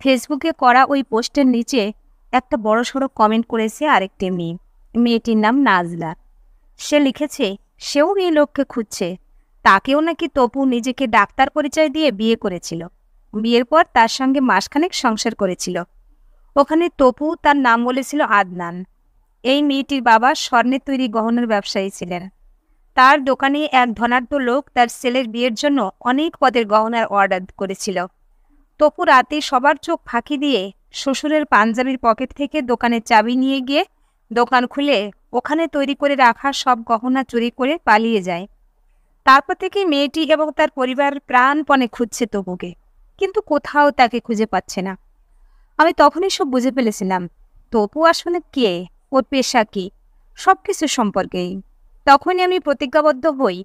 ফেসবুকে করা ওই পোস্টের নিচে একটা বড়সড় কমেন্ট করেছে আরেকটি মেয়ে। মেয়েটির নাম নাজলা। সে লিখেছে সেও এই লোককে খুঁজছে। তাকেও নাকি তপু নিজেকে ডাক্তার পরিচয় দিয়ে বিয়ে করেছিল। বিয়ের পর তার সঙ্গে মাসখানেক সংসার করেছিল। ওখানে তপু তার নাম বলেছিল আদনান। এই মেয়েটির বাবা স্বর্ণের তৈরি গহনার ব্যবসায়ী ছিলেন। তার দোকানে এক ধনাঢ্য লোক তার ছেলের বিয়ের জন্য অনেক পদের গহনার অর্ডার করেছিল। তপু রাতে সবার চোখ ফাঁকি দিয়ে শ্বশুরের পাঞ্জাবির পকেট থেকে দোকানের চাবি নিয়ে গিয়ে দোকান খুলে ওখানে তৈরি করে রাখা সব গহনা চুরি করে পালিয়ে যায়। তারপর থেকে মেয়েটি এবং তার পরিবার প্রাণপণে খুঁজছে তপুকে, কিন্তু কোথাও তাকে খুঁজে পাচ্ছে না। আমি তখনই সব বুঝে ফেলেছিলাম তপু আসলে কে, ওর পেশা কি, সবকিছু সম্পর্কেই। তখনই আমি প্রতিজ্ঞাবদ্ধ হই,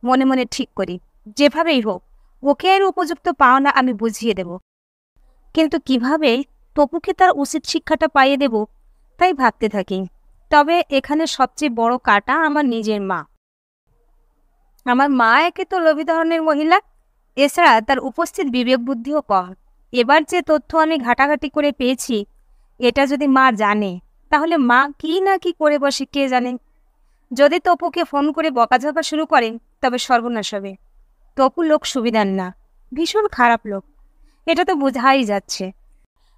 মনে মনে ঠিক করি যেভাবেই হোক ওকে এর উপযুক্ত পাওনা আমি বুঝিয়ে দেব। কিন্তু কিভাবে তপুকে তার উচিত শিক্ষাটা পাইয়ে দেব তাই ভাবতে থাকি। তবে এখানে সবচেয়ে বড় কাটা আমার নিজের মা। আমার মা একে তো লোভী ধরনের মহিলা, এছাড়া তার উপস্থিত বিবেক বুদ্ধিও কম। এবার যে তথ্য আমি ঘাটাঘাটি করে পেয়েছি, এটা যদি মা জানে তাহলে মা কি না কি করে বসে কে জানে। যদি তপুকে ফোন করে বকাঝকা শুরু করেন তবে সর্বনাশ হবে। তপু লোক সুবিধার না, ভীষণ খারাপ লোক, এটা তো বোঝাই যাচ্ছে।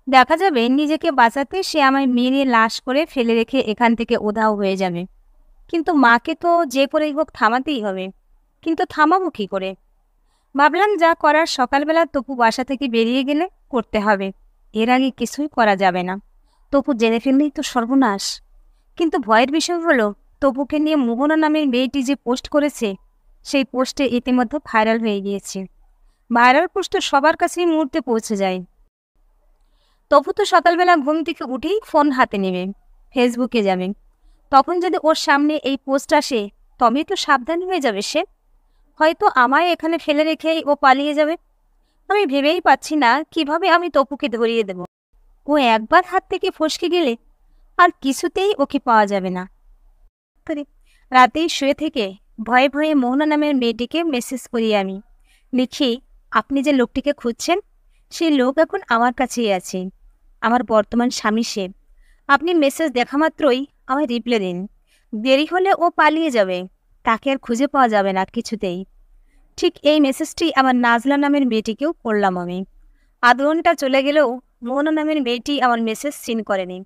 দেখা যাবে নিজেকে বাঁচাতে সে আমায় মেরে লাশ করে ফেলে রেখে এখান থেকে উধাও হয়ে যাবে। কিন্তু মাকে তো যে করেই হোক থামাতেই হবে। কিন্তু থামাবো কি করে? ভাবলাম যা করার সকালবেলা তপু বাসা থেকে বেরিয়ে গেলে করতে হবে। এর আগে কিছুই করা যাবে না। তপু জেনে ফেললেই তো সর্বনাশ। কিন্তু ভয়ের বিষয় হলো তপুকে নিয়ে মোহনা নামের মেয়েটি যে পোস্ট করেছে, সেই পোস্টে ইতিমধ্যে ভাইরাল হয়ে গিয়েছে। ভাইরাল পোস্ট সবার কাছেই মুহূর্তে পৌঁছে যায়। তপু তো সকালবেলা ঘুম থেকে উঠেই ফোন হাতে নেবে, ফেসবুকে যাবে। তখন যদি ওর সামনে এই পোস্ট আসে তবেই তো সাবধান হয়ে যাবে সে। হয়তো আমায় এখানে ফেলে রেখেই ও পালিয়ে যাবে। আমি ভেবেই পাচ্ছি না কিভাবে আমি তপুকে ধরিয়ে দেব। ও একবার হাত থেকে ফসকে গেলে আর কিছুতেই ওকে পাওয়া যাবে না। রাতেই শুয়ে থেকে ভয়ে ভয়ে মোহনা নামের মেয়েটিকে মেসেজ করি আমি। লিখি, আপনি যে লোকটিকে খুঁজছেন সেই লোক এখন আমার কাছেই আছে। আমার বর্তমান স্বামী সে। আপনি মেসেজ দেখা মাত্রই আমায় রিপ্লাই দিন। দেরি হলে ও পালিয়ে যাবে, তাকে আর খুঁজে পাওয়া যাবে না কিছুতেই। ঠিক এই মেসেজটি আমার নাজলা নামের মেয়েটিকেও করলাম আমি। আধ ঘন্টা চলে গেলেও মোহনা নামের মেয়েটি আমার মেসেজ সিন করেনি।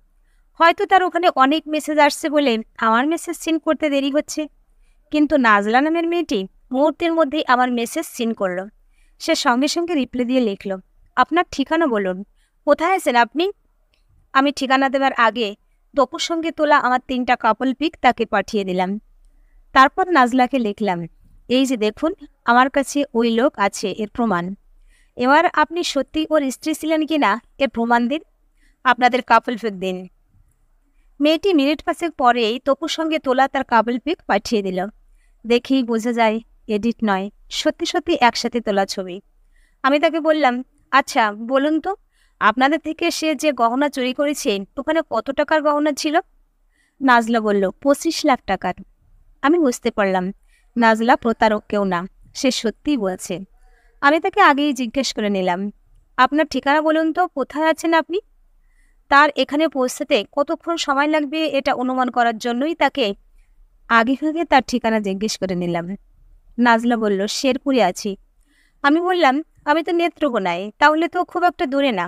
হয়তো তার ওখানে অনেক মেসেজ আসছে বলে আমার মেসেজ সিন করতে দেরি হচ্ছে। কিন্তু নাজলা নামের মেয়েটি মুহূর্তের মধ্যেই আমার মেসেজ সিন করল। সে সঙ্গে সঙ্গে রিপ্লাই দিয়ে লিখল, আপনার ঠিকানা বলুন, কোথায় আছেন আপনি? আমি ঠিকানা দেওয়ার আগে তপুর সঙ্গে তোলা আমার 3টা কাপল পিক তাকে পাঠিয়ে দিলাম। তারপর নাজলাকে লিখলাম, এই যে দেখুন আমার কাছে ওই লোক আছে, এর প্রমাণ। এবার আপনি সত্যি ওর স্ত্রী ছিলেন কিনা এর প্রমাণ দিন, আপনাদের কাপল পিক দিন। মেয়েটি মিনিট 5 পরেই তপুর সঙ্গে তোলা তার কাপল পিক পাঠিয়ে দিল। দেখেই বোঝা যায় এডিট নয়, সত্যি সত্যি একসাথে তোলা ছবি। আমি তাকে বললাম, আচ্ছা বলুন তো, আপনাদের থেকে সে যে গহনা চুরি করেছে ওখানে কত টাকার গহনা ছিল? নাজলা বলল, 25 লাখ টাকার। আমি বুঝতে পারলাম নাজলা প্রতারক কেউ না, সে সত্যিই বলছে। আমি তাকে আগেই জিজ্ঞেস করে নিলাম, আপনার ঠিকানা বলুন তো, কোথায় আছেন আপনি? তার এখানে পৌঁছতে কতক্ষণ সময় লাগবে এটা অনুমান করার জন্যই তাকে আগে ভাগে তার ঠিকানা জিজ্ঞেস করে নিলাম। নাজলা বলল, শেরপুরে আছি। আমি বললাম, আমি তো নেত্রকোনায়, তাহলে তো খুব একটা দূরে না।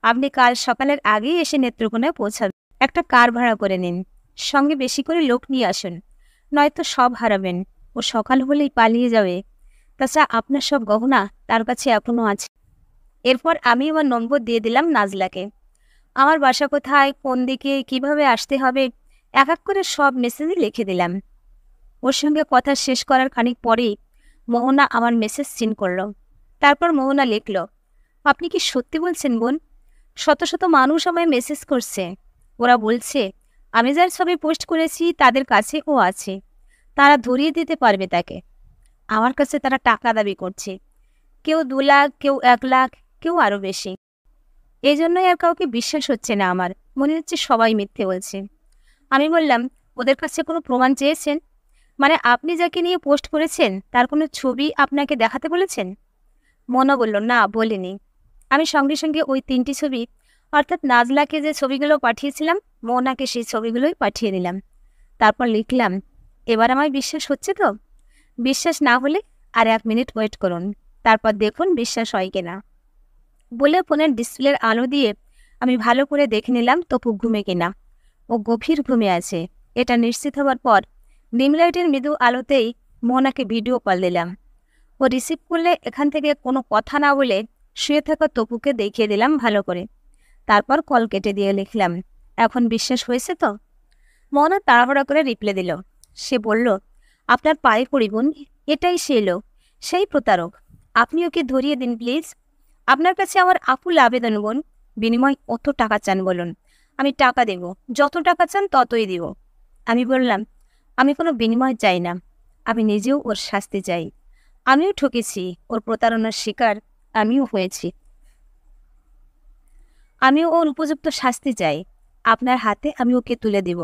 আপনি কাল সকালের আগেই এসে নেত্রকোনায় পৌঁছাবেন। একটা কার ভাড়া করে নিন, সঙ্গে বেশি করে লোক নিয়ে আসুন, নয়তো সব হারাবেন। ও সকাল হলেই পালিয়ে যাবে। তাছাড়া আপনার সব গহনা তার কাছে এখনো আছে। এরপর আমি আমার নম্বর দিয়ে দিলাম নাজলাকে। আমার বাসা কোথায়, কোন দিকে, কিভাবে আসতে হবে এক এক করে সব মেসেজে লিখে দিলাম। ওর সঙ্গে কথা শেষ করার খানিক পরেই মোহনা আমার মেসেজ সিন করল। তারপর মোহনা লিখল, আপনি কি সত্যি বলছেন বোন? শত শত মানুষ আমায় মেসেজ করছে। ওরা বলছে আমি যার ছবি পোস্ট করেছি তাদের কাছে ও আছে, তারা ধরিয়ে দিতে পারবে তাকে। আমার কাছে তারা টাকা দাবি করছে, কেউ 2 লাখ, কেউ 1 লাখ, কেউ আরও বেশি। এই জন্যই আর কাউকে বিশ্বাস হচ্ছে না আমার, মনে হচ্ছে সবাই মিথ্যে বলছে। আমি বললাম, ওদের কাছে কোনো প্রমাণ চেয়েছেন? মানে আপনি যাকে নিয়ে পোস্ট করেছেন তার কোনো ছবি আপনাকে দেখাতে বলেছেন? মনা বলল, না বলিনি। আমি সঙ্গে সঙ্গে ওই 3টি ছবি অর্থাৎ নাজলাকে যে ছবিগুলো পাঠিয়েছিলাম মোহনাকে সেই ছবিগুলোই পাঠিয়ে দিলাম। তারপর লিখলাম, এবার আমায় বিশ্বাস হচ্ছে তো? বিশ্বাস না হলে আর 1 মিনিট ওয়েট করুন, তারপর দেখুন বিশ্বাস হয় কিনা। বলে ফোনের ডিসপ্লের আলো দিয়ে আমি ভালো করে দেখে নিলাম তপু ঘুমে কিনা। ও গভীর ঘুমে আছে এটা নিশ্চিত হওয়ার পর ডিমলাইটের মৃদু আলোতেই মোহনাকে ভিডিও কল দিলাম। ও রিসিভ করলে এখান থেকে কোনো কথা না বলে শুয়ে থাকা তপুকে দেখিয়ে দিলাম ভালো করে। তারপর কল কেটে দিয়ে লিখলাম, এখন বিশ্বাস হয়েছে তো? মোহনা তাড়াহুড়া করে রিপ্লাই দিল। সে বলল, আপনার পায়ে পড়ি বোন, এটাই সে লোক, সেই প্রতারক। আপনি ওকে ধরিয়ে দিন প্লিজ। আপনার কাছে আমার আকুল আবেদন বোন, বিনিময় কত টাকা চান বলুন, আমি টাকা দেব, যত টাকা চান ততই দিব। আমি বললাম, আমি কোনো বিনিময় চাই না, আমি নিজেও ওর শাস্তি চাই। আমিও ঠকেছি, ওর প্রতারণার শিকার আমিও হয়েছি, আমিও ওর উপযুক্ত শাস্তি চাই। আপনার হাতে আমি ওকে তুলে দিব।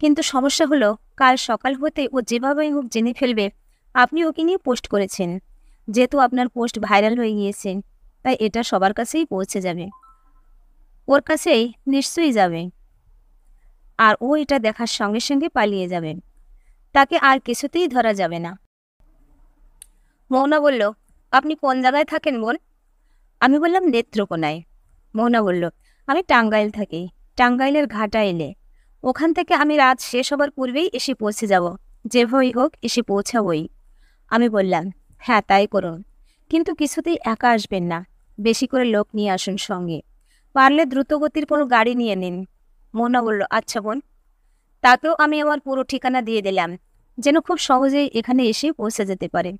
কিন্তু সমস্যা হলো, কাল সকাল হতে ও যেভাবেই হোক জেনে ফেলবে আপনি ওকে নিয়ে পোস্ট করেছেন। যেহেতু আপনার পোস্ট ভাইরাল হয়ে গিয়েছে, তাই এটা সবার কাছেই পৌঁছে যাবে, ওর কাছেই নিশ্চয়ই যাবে। আর ও এটা দেখার সঙ্গে সঙ্গে পালিয়ে যাবে, তাকে আর কিছুতেই ধরা যাবে না। মোহনা বলল, আপনি কোন জায়গায় থাকেন বোন? আমি বললাম, নেত্রকোনায়। মোহনা বলল, আমি টাঙ্গাইল থাকি, টাঙ্গাইলের ঘাটাইলে। ওখান থেকে আমি রাত শেষ হবার পূর্বেই এসে পৌঁছে যাব, যেভাবেই হোক এসে পৌঁছাবই। আমি বললাম, হ্যাঁ তাই করুন, কিন্তু কিছুতেই একা আসবেন না, বেশি করে লোক নিয়ে আসুন সঙ্গে, পারলে দ্রুতগতির কোনো গাড়ি নিয়ে নিন। মোহনা বলল, আচ্ছা বোন। তাকেও আমি আমার পুরো ঠিকানা দিয়ে দিলাম, যেন খুব সহজেই এখানে এসে পৌঁছে যেতে পারে।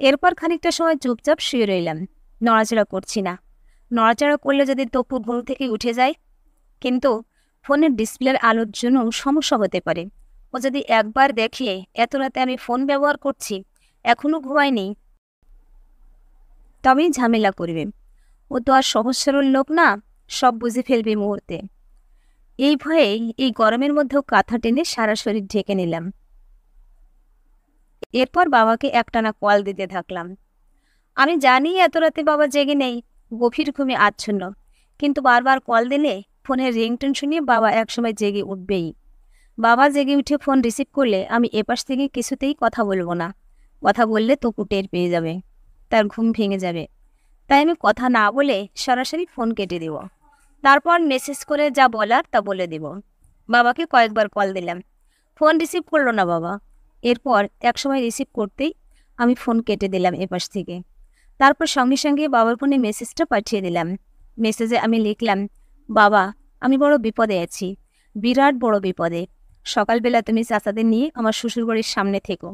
এরপর খানিকটা সময় চুপচাপ শুয়ে রইলাম, নড়াচড়া করছি না। নড়াচড়া করলে যদি তপু ঘুম থেকে উঠে যায়, কিন্তু ফোনের ডিসপ্লের আলোর জন্য সমস্যা হতে পারে। ও যদি একবার দেখে এত রাতে আমি ফোন ব্যবহার করছি, এখনো ঘুমায়নি, তবেই ঝামেলা করবে। ও তো আর সহজ সরল লোক না, সব বুঝে ফেলবে মুহূর্তে। এই ভয়ে এই গরমের মধ্যেও কাঁথা টেনে সারা শরীর ঢেকে নিলাম। এরপর বাবাকে একটানা কল দিতে থাকলাম। আমি জানি এত রাতে বাবা জেগে নেই, গভীর ঘুমে আচ্ছন্ন, কিন্তু বারবার কল দিলে ফোনের রিংটোন শুনিয়ে বাবা একসময় জেগে উঠবেই। বাবা জেগে উঠে ফোন রিসিভ করলে আমি এপাশ থেকে কিছুতেই কথা বলবো না, কথা বললে তপু টের পেয়ে যাবে, তার ঘুম ভেঙে যাবে। তাই আমি কথা না বলে সরাসরি ফোন কেটে দেব, তারপর মেসেজ করে যা বলার তা বলে দেব। বাবাকে কয়েকবার কল দিলাম, ফোন রিসিভ করলো না বাবা। এরপর একসময় রিসিভ করতেই আমি ফোন কেটে দিলাম এপাশ থেকে। তারপর সঙ্গে সঙ্গে বাবার ফোনে মেসেজটা পাঠিয়ে দিলাম। মেসেজে আমি লিখলাম, বাবা আমি বড় বিপদে আছি, বিরাট বড় বিপদে। সকালবেলা তুমি চাচাদের নিয়ে আমার শ্বশুরবাড়ির সামনে থেকো,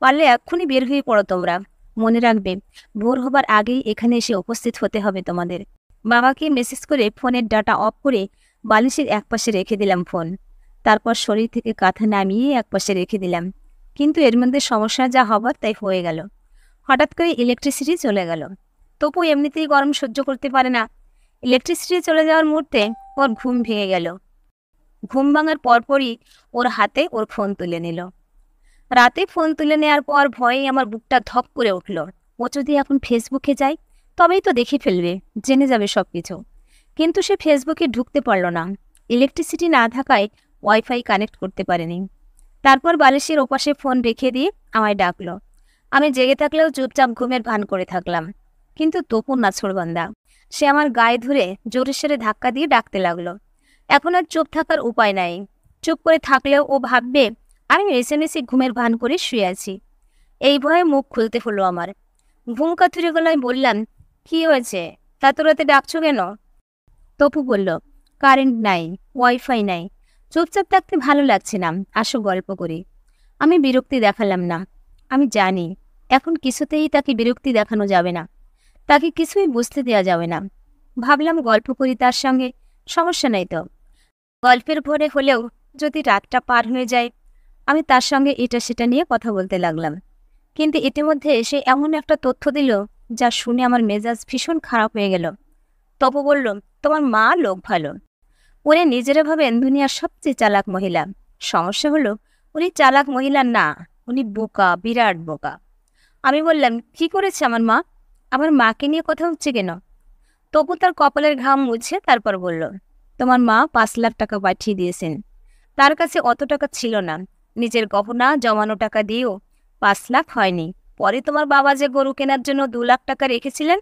পারলে এক্ষুনি বের হয়ে পড়ো তোমরা। মনে রাখবে, ভোর হবার আগেই এখানে এসে উপস্থিত হতে হবে তোমাদের। বাবাকে মেসেজ করে ফোনের ডাটা অফ করে বালিশের একপাশে রেখে দিলাম ফোন। তারপর শরীর থেকে কাঁথা নামিয়ে একপাশে রেখে দিলাম। কিন্তু এর মধ্যে সমস্যা যা হবার তাই হয়ে গেল। হঠাৎ করে ইলেকট্রিসিটি চলে গেল। তপু এমনিতেই গরম সহ্য করতে পারে না, ইলেকট্রিসিটি চলে যাওয়ার মুহূর্তে ওর ঘুম ভেঙে গেল। ঘুম ভাঙার পরপরই ওর হাতে ওর ফোন তুলে নিল। রাতে ফোন তুলে নেওয়ার পর ভয়ে আমার বুকটা ধপ করে উঠল। ও যদি এখন ফেসবুকে যায়, তবেই তো দেখে ফেলবে, জেনে যাবে সব কিছু। কিন্তু সে ফেসবুকে ঢুকতে পারল না, ইলেকট্রিসিটি না থাকায় ওয়াইফাই কানেক্ট করতে পারেনি। তারপর বালিশের ওপাশে ফোন রেখে দিয়ে আমায় ডাকলো। আমি জেগে থাকলেও চুপচাপ ঘুমের ভান করে থাকলাম। কিন্তু তপু নাছোড়বান্দা, সে আমার গায়ে ধরে জোরে সোরে ধাক্কা দিয়ে ডাকতে লাগলো। এখন আর চুপ থাকার উপায় নাই। চুপ করে থাকলেও ও ভাববে আমি এসে ঘুমের ভান করে শুয়ে আছি। এই ভয়ে মুখ খুলতে হলো আমার। ঘুম কাতুরে গলায় বললাম, কি হয়েছে, এত রাতে ডাকছো কেন? তপু বলল, কারেন্ট নাই, ওয়াইফাই নাই, চুপচাপ থাকতে ভালো লাগছে না, আসো গল্প করি। আমি বিরক্তি দেখালাম না। আমি জানি এখন কিছুতেই তাকে বিরক্তি দেখানো যাবে না, তাকে কিছুই বুঝতে দেওয়া যাবে না। ভাবলাম গল্প করি তার সঙ্গে, সমস্যা নেই তো। গল্পের ভরে হলেও যদি রাতটা পার হয়ে যায়। আমি তার সঙ্গে এটা সেটা নিয়ে কথা বলতে লাগলাম। কিন্তু ইতিমধ্যে সে এমন একটা তথ্য দিল যা শুনে আমার মেজাজ ভীষণ খারাপ হয়ে গেল। তপু বলল, তোমার মা লোক ভালো, উনি নিজেরা ভাবেন দুনিয়ার সবচেয়ে চালাক মহিলা। সমস্যা হলো উনি চালাক মহিলা না, উনি বোকা, বিরাট বোকা। আমি বললাম, কি করেছে আমার মা? আমার মাকে নিয়ে কথা হচ্ছে কেন? তপু তার কপালের ঘাম মুছে তারপর বলল, তোমার মা 5 লাখ টাকা পাঠিয়ে দিয়েছেন। তার কাছে অত টাকা ছিল না, নিজের গহনা জমানো টাকা দিয়েও 5 লাখ হয়নি। পরে তোমার বাবা যে গরু কেনার জন্য 2 লাখ টাকা রেখেছিলেন,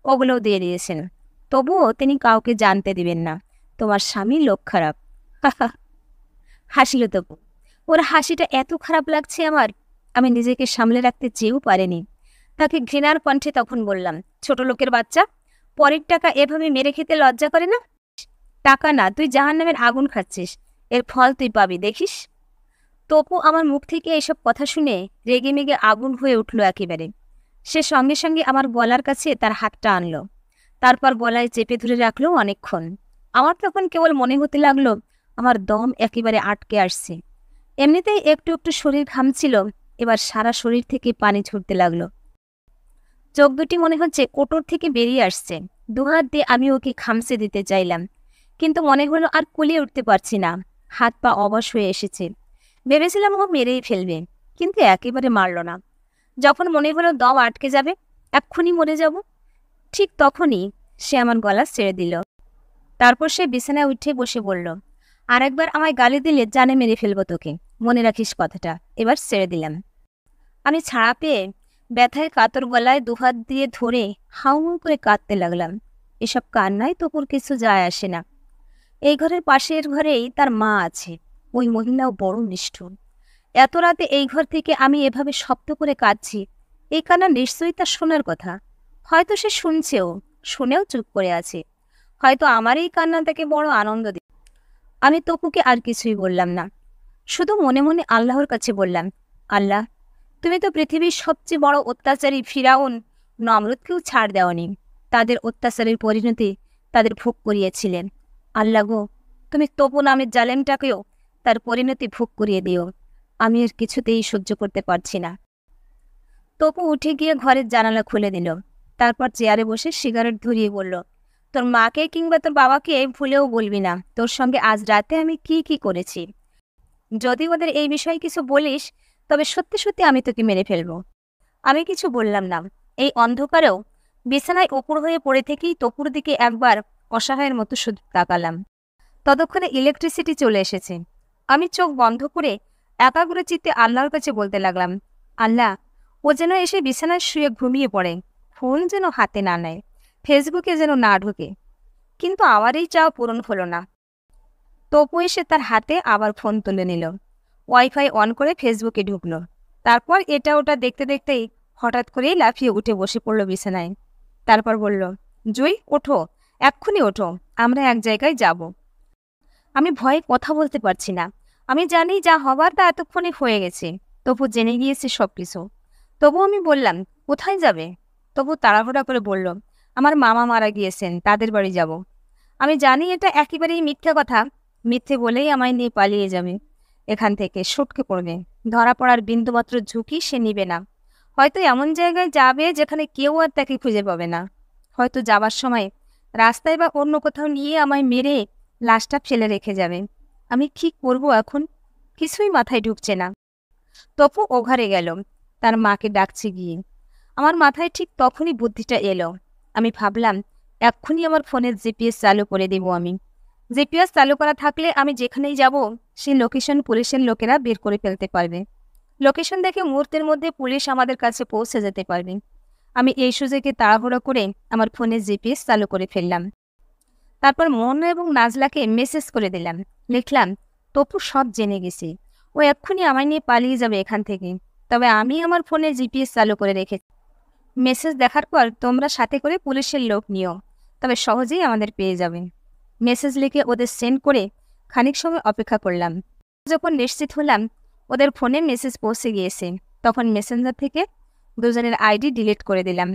ওগুলোও দিয়ে দিয়েছেন। তবুও তিনি কাউকে জানতে দিবেন না। তোমার স্বামী লোক খারাপ। হাসিল তপু। ওর হাসিটা এত খারাপ লাগছে আমার, আমি নিজেকে সামলে রাখতে চেয়েও পারিনি। তাকে ঘৃণার কণ্ঠে তখন বললাম, ছোট লোকের বাচ্চা, পরের টাকা এভাবে মেরে খেতে লজ্জা করে না? টাকা না, তুই জাহান্নামের আগুন খাচ্ছিস, এর ফল তুই পাবি, দেখিস। তপু আমার মুখ থেকে এসব কথা শুনে রেগে মেগে আগুন হয়ে উঠল একেবারে। সে সঙ্গে সঙ্গে আমার গলার কাছে তার হাতটা আনলো, তারপর গলায় চেপে ধরে রাখলো অনেকক্ষণ। আমার তখন কেবল মনে হতে লাগলো আমার দম একেবারে আটকে আসছে। এমনিতেই একটু একটু শরীর ঘামছিল, এবার সারা শরীর থেকে পানি ঝরতে লাগলো। চোখ দুটি মনে হচ্ছে কোটর থেকে বেরিয়ে আসছে। দুহাত দিয়ে আমি ওকে খামচে দিতে চাইলাম, কিন্তু মনে হলো আর কুলিয়ে উঠতে পারছি না। হাত পা অবশ হয়ে এসেছে। ভেবেছিলাম ও মেরেই ফেলবে, কিন্তু একেবারে মারল না। যখন মনে হলো দম আটকে যাবে, এক্ষুনি মরে যাব, ঠিক তখনই সে আমার গলা ছেড়ে দিল। তারপর সে বিছানায় উঠে বসে বলল, আরেকবার আমায় গালি দিলে জানে মেরে ফেলবো তোকে, মনে রাখিস কথাটা। এবার ছেড়ে দিলাম। আমি ছাড়া পেয়ে ব্যথায় কাতর গলায় দুহাত দিয়ে ধরে হাউমাউ করে কাঁদতে লাগলাম। এসব কান্নায় তপুর কিছু যায় আসে না। এই ঘরের পাশের ঘরেই তার মা আছে, ওই মহিলাও বড় নিষ্ঠুর। এত রাতে এই ঘর থেকে আমি এভাবে শব্দ করে কাঁদছি, এই কান্না নিশ্চয়ই তার শোনার কথা। হয়তো সে শুনছেও, শুনেও চুপ করে আছে। হয়তো আমার এই কান্না তাকে বড় আনন্দ দিল। আমি তপুকে আর কিছুই বললাম না, শুধু মনে মনে আল্লাহর কাছে বললাম, আল্লাহ, তুমি তো পৃথিবীর সবচেয়ে বড় অত্যাচারী ফিরাউন নমরুদকেও ছাড় দেওনি। তাদের অত্যাচারের পরিণতি তাদের ভোগ করিয়েছিলেন। আল্লাহ গো, তুমি তপু নামের জালেমটাকেও তার পরিণতি ভোগ করিয়ে দিও। আমি আর কিছুতেই সহ্য করতে পারছি না। তপু উঠে গিয়ে ঘরের জানালা খুলে দিল, তারপর চেয়ারে বসে সিগারেট ধরিয়ে বলল, তোর মাকে কিংবা তোর বাবাকে ভুলেও বলবি না তোর সঙ্গে আজ রাতে আমি কি কি করেছি। যদি ওদের এই বিষয়ে কিছু বলিস, তবে সত্যি সত্যি আমি তোকে মেরে ফেলবো। আমি কিছু বললাম না। এই অন্ধকারেও বিছানায় উপর হয়ে পড়ে থেকেই তপুর দিকে একবার অসহায়ের মতো শুধু তাকালাম। ততক্ষণে ইলেকট্রিসিটি চলে এসেছে। আমি চোখ বন্ধ করে একাগ্র চিত্তে আল্লাহর কাছে বলতে লাগলাম, আল্লাহ, ও যেন এসে বিছানায় শুয়ে ঘুমিয়ে পড়ে, ফোন যেন হাতে না নেয়, ফেসবুকে যেন না ঢোকে। কিন্তু আমার এই চাওয়া পূরণ হলো না। তপু এসে তার হাতে আবার ফোন তুলে নিল, ওয়াইফাই অন করে ফেসবুকে ঢুকলো। তারপর এটা ওটা দেখতে দেখতেই হঠাৎ করেই লাফিয়ে উঠে বসে পড়ল বিছানায়। তারপর বলল, জুই ওঠো, এক্ষুনি ওঠো, আমরা এক জায়গায় যাব। আমি ভয়ে কথা বলতে পারছি না। আমি জানি যা হবার তা এতক্ষণে হয়ে গেছে। তবু জেনে গিয়েছে সবকিছু। তবু আমি বললাম, কোথায় যাবে? তবু তাড়াহুড়া করে বলল, আমার মামা মারা গিয়েছেন, তাদের বাড়ি যাব। আমি জানি এটা একেবারেই মিথ্যে কথা। মিথ্যে বলেই আমায় নিয়ে পালিয়ে যাবে, এখান থেকে সটকে পড়বে। ধরা পড়ার বিন্দুমাত্র ঝুঁকি সে নিবে না। হয়তো এমন জায়গায় যাবে যেখানে কেউ আর তাকে খুঁজে পাবে না। হয়তো যাবার সময় রাস্তায় বা অন্য কোথাও নিয়ে আমায় মেরে লাশটা ফেলে রেখে যাবে। আমি কি করব এখন? কিছুই মাথায় ঢুকছে না। তপু ও ঘরে গেল, তার মাকে ডাকছে গিয়ে। আমার মাথায় ঠিক তখনই বুদ্ধিটা এলো। আমি ভাবলাম, এক্ষুনি আমার ফোনের জিপিএস চালু করে দেব আমি। জিপিএস চালু করা থাকলে আমি যেখানেই যাব সেই লোকেশন পুলিশের লোকেরা বের করে ফেলতে পারবে। লোকেশন দেখে মুহূর্তের মধ্যে পুলিশ আমাদের কাছে পৌঁছে যেতে পারবে। আমি এই সুযোগে তাড়াহুড়ো করে আমার ফোনের জিপিএস চালু করে ফেললাম। তারপর মোহনা এবং নাজলাকে মেসেজ করে দিলাম। লিখলাম, তপু সব জেনে গেছি, ও এক্ষুনি আমায় নিয়ে পালিয়ে যাবে এখান থেকে। তবে আমি আমার ফোনে জিপিএস চালু করে রেখেছি। মেসেজ দেখার পর তোমরা সাথে করে পুলিশের লোক নিও, তবে সহজেই আমাদের পেয়ে যাবেন। মেসেজ লিখে ওদের সেন্ড করে খানিক সময় অপেক্ষা করলাম। যখন নিশ্চিত হলাম ওদের ফোনে মেসেজ পৌঁছে গিয়েছে, তখন মেসেঞ্জার থেকে দুজনের আইডি ডিলিট করে দিলাম,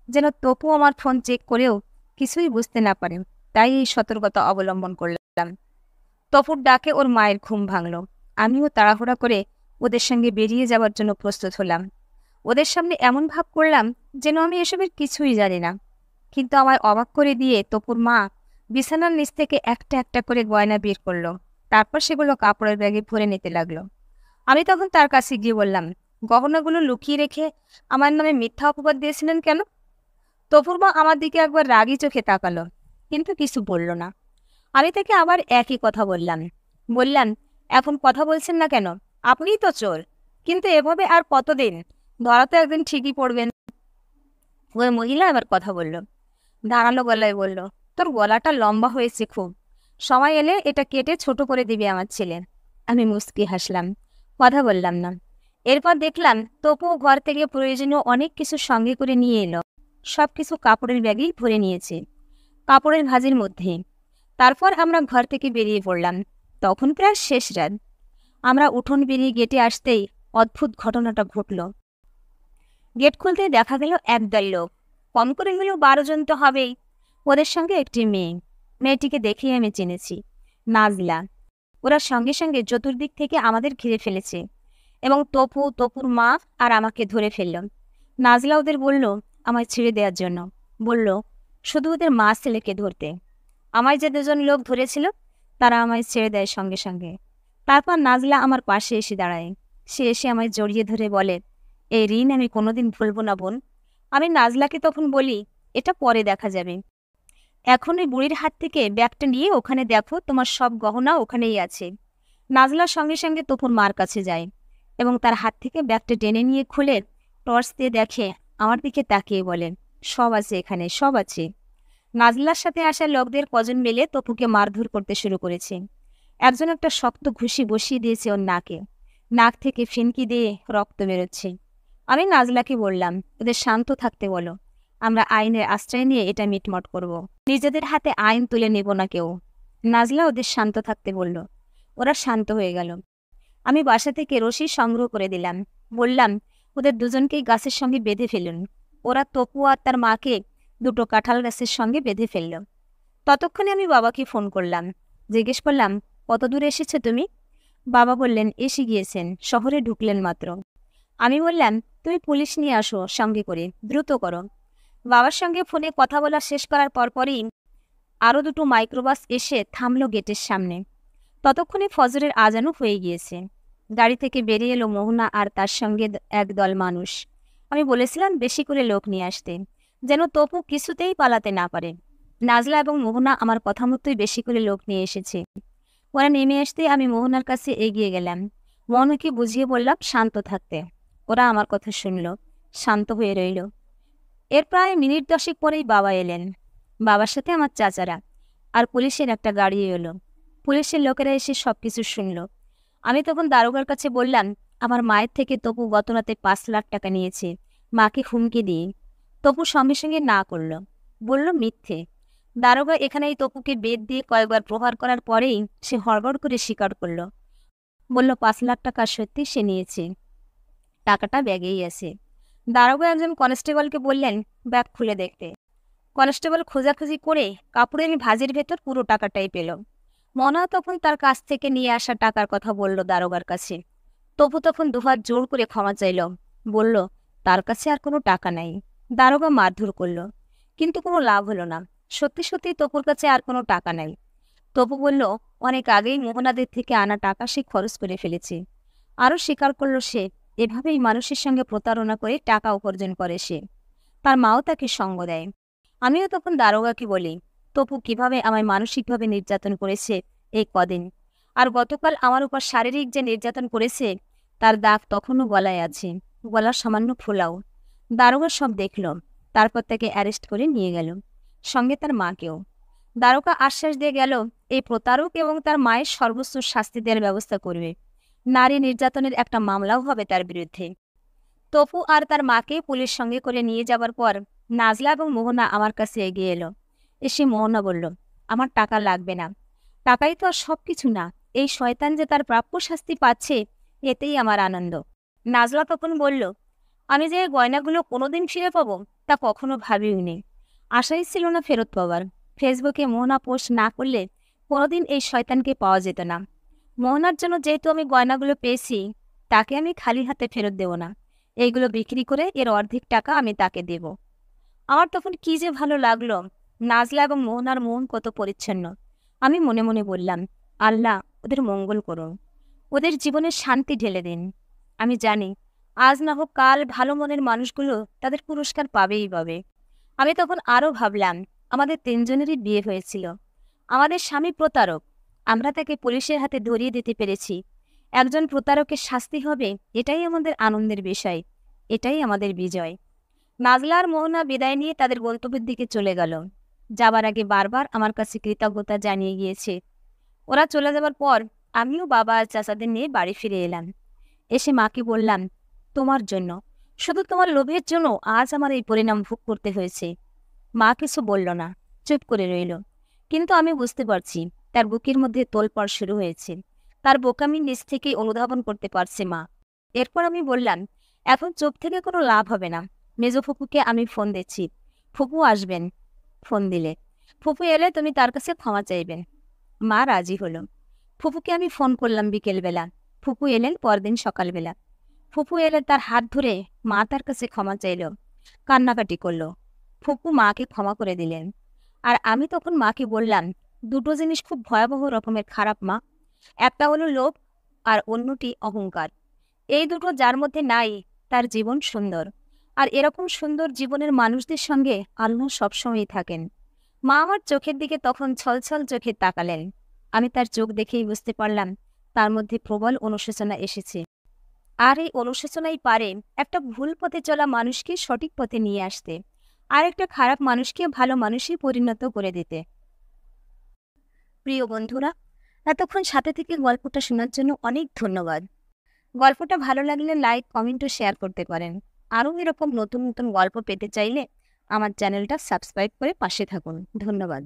যেন তপু আমার ফোন চেক করেও কিছুই বুঝতে না পারে। তাই এই সতর্কতা অবলম্বন করলাম। তপুর ডাকে ওর মায়ের ঘুম ভাঙল। আমিও তাড়াহুড়া করে ওদের সঙ্গে বেরিয়ে যাওয়ার জন্য প্রস্তুত হলাম। ওদের সামনে এমন ভাব করলাম যেন আমি এসবের কিছুই জানি না। কিন্তু আমায় অবাক করে দিয়ে তপুর মা বিছানার নিচ থেকে একটা একটা করে গয়না বের করলো। তারপর সেগুলো কাপড়ের ব্যাগে ভরে নিতে লাগলো। আমি তখন তার কাছে গিয়ে বললাম, গহনাগুলো লুকিয়ে রেখে আমার নামে মিথ্যা অপবাদ দিয়েছিলেন কেন? তপুর মা আমার দিকে একবার রাগী চোখে তাকালো, কিন্তু কিছু বলল না। আমি তাকে আবার একই কথা বললাম, এখন কথা বলছেন না কেন? আপনিই তো চোর। কিন্তু এভাবে আর কতদিন? ধরা তো একদিন ঠিকই পড়বেন। ওই মহিলা আবার কথা বলল, ধারালো গলায় বলল, তোর গলাটা লম্বা হয়েছে খুব, সময় এলে এটা কেটে ছোট করে দিবে আমার ছেলে। আমি মুচকি হাসলাম, কথা বললাম না। এরপর দেখলাম তপু ঘর থেকে প্রয়োজনীয় অনেক কিছু সঙ্গে করে নিয়ে এলো। সবকিছু কাপড়ের ব্যাগেই ভরে নিয়েছে, কাপড়ের ভাঁজের মধ্যে। তারপর আমরা ঘর থেকে বেরিয়ে পড়লাম। তখন প্রায় শেষ রাত। আমরা উঠোন বেরিয়ে গেটে আসতেই অদ্ভুত ঘটনাটা ঘটল। গেট খুলতেই দেখা গেল একদল লোক, কম করে হলেও 12 জন তো হবেই। ওদের সঙ্গে একটি মেয়ে। মেয়েটিকে দেখেই আমি চিনেছি, নাজলা। ওরা সঙ্গে সঙ্গে চতুর্দিক থেকে আমাদের ঘিরে ফেলেছে এবং তপুর মা আর আমাকে ধরে ফেলল। নাজলা ওদের বলল আমায় ছেড়ে দেওয়ার জন্য, বলল শুধু ওদের মা ছেলেকে ধরতে। আমায় যে 2 জন লোক ধরেছিল তারা আমায় ছেড়ে দেয় সঙ্গে সঙ্গে। তারপর নাজলা আমার পাশে এসে দাঁড়ায়। সে এসে আমায় জড়িয়ে ধরে বলে, এই ঋণ আমি কোনোদিন ভুলবো না বোন। আমি নাজলাকে তখন বলি, এটা পরে দেখা যাবে, এখন ওই বুড়ির হাত থেকে ব্যাগটা নিয়ে ওখানে দেখো, তোমার সব গহনা ওখানেই আছে। নাজলার সঙ্গে সঙ্গে তপুর মার কাছে যায় এবং তার হাত থেকে ব্যাগটা টেনে নিয়ে খুলে টর্চ দিয়ে দেখে, আমার দিকে তাকিয়ে বলে, সব আছে এখানে, সব আছে। নাজলার সাথে আসা লোকদের কজন মিলে তপুকে মারধর করতে শুরু করেছে। একজন একটা শক্ত ঘুষি বসিয়ে দিয়েছে ওর নাকে, নাক থেকে ফিনকি দিয়ে রক্ত বেরোচ্ছে। আমি নাজলাকে বললাম, ওদের শান্ত থাকতে বলো, আমরা আইনের আশ্রয় নিয়ে এটা মিটমট করব, নিজেদের হাতে আইন তুলে নেব না কেউ। নাজলা ওদের শান্ত থাকতে বলল। ওরা শান্ত হয়ে গেল। আমি বাসা থেকে রশি সংগ্রহ করে দিলাম, বললাম ওদের দুজনকেই গাছের সঙ্গে বেঁধে ফেলুন। ওরা তপু আর তার মাকে 2টো কাঁঠাল গাছের সঙ্গে বেঁধে ফেলল। ততক্ষণে আমি বাবাকে ফোন করলাম, জিজ্ঞেস করলাম, কত দূরে এসেছো তুমি? বাবা বললেন, এসে গিয়েছেন, শহরে ঢুকলেন মাত্র। আমি বললাম, তুমি পুলিশ নিয়ে আসো সঙ্গে করে, দ্রুত করো। বাবার সঙ্গে ফোনে কথা বলা শেষ করার পরপরই আরও 2টো মাইক্রোবাস এসে থামল গেটের সামনে। ততক্ষণে ফজরের আজানও হয়ে গিয়েছে। গাড়ি থেকে বেরিয়ে এলো মোহনা আর তার সঙ্গে একদল মানুষ। আমি বলেছিলাম বেশি করে লোক নিয়ে আসতে, যেন তপু কিছুতেই পালাতে না পারে। নাজলা এবং মোহনা আমার কথা মতোই বেশি করে লোক নিয়ে এসেছে। ওরা নেমে আসতে আমি মোহনার কাছে এগিয়ে গেলাম। মোহনাকে বুঝিয়ে বললাম শান্ত থাকতে। ওরা আমার কথা শুনল, শান্ত হয়ে রইল। এর প্রায় মিনিট 10 পরেই বাবা এলেন। বাবার সাথে আমার চাচারা আর পুলিশের একটা গাড়ি এলো। পুলিশের লোকেরা এসে সবকিছু শুনল। আমি তখন দারোগার কাছে বললাম, আমার মায়ের থেকে তপু গত রাতে 5 লাখ টাকা নিয়েছে, মাকে হুমকি দিয়ে। তপু সঙ্গে সঙ্গে না করল, বলল মিথ্যে। দারোগা এখানেই তপুকে বেত দিয়ে কয়েকবার প্রহার করার পরেই সে হড়বড় করে স্বীকার করল, বলল 5 লাখ টাকা সত্যি সে নিয়েছে, টাকাটা ব্যাগেই আছে। দারোগা একজন কনস্টেবলকে বললেন ব্যাগ খুলে দেখতে। কনস্টেবল খোঁজাখুঁজি করে কাপড়ের ভাঁজের ভেতর পুরো টাকাটাই পেল। মনা তখন তার কাছ থেকে নিয়ে আসা টাকার কথা বলল দারোগার কাছে। তপু তখন দুহাত জোর করে ক্ষমা চাইল, বলল তার কাছে আর কোনো টাকা নাই। দারোগা মারধর করল, কিন্তু কোনো লাভ হলো না। সত্যি সত্যি তপুর কাছে আর কোনো টাকা নাই। তপু বলল অনেক আগেই মোহনাদের থেকে আনা টাকা সে খরচ করে ফেলেছে। আরও স্বীকার করল সে এভাবেই মানুষের সঙ্গে প্রতারণা করে টাকা উপার্জন করে সে। তার মাও তাকে সঙ্গ দেয়। আমিও তখন দারোগাকে বলি, তপু কিভাবে আমায় মানসিকভাবে নির্যাতন করেছে এই কদিন, আর গতকাল আমার উপর শারীরিক যে নির্যাতন করেছে তার দাগ তখনও গলায় আছে, গলা সামান্য ফোলাও। দারোগা সব দেখল, তারপর তাকে অ্যারেস্ট করে নিয়ে গেল, সঙ্গে তার মাকেও। দারোগা আশ্বাস দিয়ে গেল এই প্রতারক এবং তার মায়ের সর্বোচ্চ শাস্তি দেওয়ার ব্যবস্থা করবে। নারী নির্যাতনের একটা মামলাও হবে তার বিরুদ্ধে। তপু আর তার মাকে পুলিশ সঙ্গে করে নিয়ে যাবার পর নাজলা এবং মোহনা আমার কাছে এগিয়ে এলো। এসে মোহনা বলল, আমার টাকা লাগবে না, টাকাই তো আর সব কিছু না, এই শয়তান যে তার প্রাপ্য শাস্তি পাচ্ছে এতেই আমার আনন্দ। নাজলা তখন বলল, আমি যে গয়নাগুলো কোনোদিন ফিরে পাবো তা কখনো ভাবিওনি, আশাই ছিল না ফেরত পাওয়ার। ফেসবুকে মোহনা পোস্ট না করলে কোনোদিন এই শয়তানকে পাওয়া যেত না। মোহনার জন্য যেহেতু আমি গয়নাগুলো পেয়েছি, তাকে আমি খালি হাতে ফেরত দেব না, এইগুলো বিক্রি করে এর অর্ধেক টাকা আমি তাকে দেব। আমার তখন কি যে ভালো লাগলো। নাজলা এবং মোহনার মন কত পরিচ্ছন্ন। আমি মনে মনে বললাম, আল্লাহ ওদের মঙ্গল করুন, ওদের জীবনে শান্তি ঢেলে দিন। আমি জানি আজ না হোক কাল ভালো মনের মানুষগুলো তাদের পুরস্কার পাবেই পাবে। আমি তখন আরও ভাবলাম, আমাদের তিনজনেরই বিয়ে হয়েছিল, আমাদের স্বামী প্রতারক, আমরা তাকে পুলিশের হাতে ধরিয়ে দিতে পেরেছি। একজন প্রতারকের শাস্তি হবে, এটাই আমাদের আনন্দের বিষয়, এটাই আমাদের বিজয়। নাজলা আর মোহনা বিদায় নিয়ে তাদের গন্তব্যের দিকে চলে গেল। যাবার আগে বারবার আমার কাছে কৃতজ্ঞতা জানিয়ে গিয়েছে। ওরা চলে যাবার পর আমিও বাবা আর চাচাদের নিয়ে বাড়ি ফিরে এলাম। এসে মাকে বললাম, তোমার জন্য, শুধু তোমার লোভের জন্য আজ আমার এই পরিণাম ভোগ করতে হয়েছে। মা কিছু বলল না, চুপ করে রইল। কিন্তু আমি বুঝতে পারছি তার বুকের মধ্যে তোলপাড় শুরু হয়েছে। তার বোকামি নিজ থেকেই অনুধাবন করতে পারছে মা। এরপর আমি বললাম, এখন চুপ থেকে কোনো লাভ হবে না। মেজো ফুপুকে আমি ফোন দিচ্ছি, ফুপু আসবেন। ফোন দিলে ফুপু এলে তুমি তার কাছে ক্ষমা চাইবেন। মা রাজি হলো। ফুপুকে আমি ফোন করলাম বিকেলবেলা। ফুপু এলেন পরদিন সকালবেলা। ফুপু এলে তার হাত ধরে মা তার কাছে ক্ষমা চাইল, কান্নাকাটি করল। ফুপু মাকে ক্ষমা করে দিলেন। আর আমি তখন মাকে বললাম, দুটো জিনিস খুব ভয়াবহ রকমের খারাপ মা। একটা হলো লোভ, আর অন্যটি অহংকার। এই দুটো যার মধ্যে নাই, তার জীবন সুন্দর। আর এরকম সুন্দর জীবনের মানুষদের সঙ্গে আল্লাহ সবসময়ই থাকেন। মা আমার চোখের দিকে তখন ছলছল চোখে তাকালেন। আমি তার চোখ দেখেই বুঝতে পারলাম তার মধ্যে প্রবল অনুশোচনা এসেছে। আর এই অনুশোচনাই পারে একটা ভুল পথে চলা মানুষকে সঠিক পথে নিয়ে আসতে, আর একটা খারাপ মানুষকে ভালো মানুষে পরিণত করে দিতে। প্রিয় বন্ধুরা, এতক্ষণ সাথে থেকে গল্পটা শোনার জন্য অনেক ধন্যবাদ। গল্পটা ভালো লাগলে লাইক, কমেন্ট ও শেয়ার করতে পারেন। আরও এরকম নতুন নতুন গল্প পেতে চাইলে আমার চ্যানেলটা সাবস্ক্রাইব করে পাশে থাকুন। ধন্যবাদ।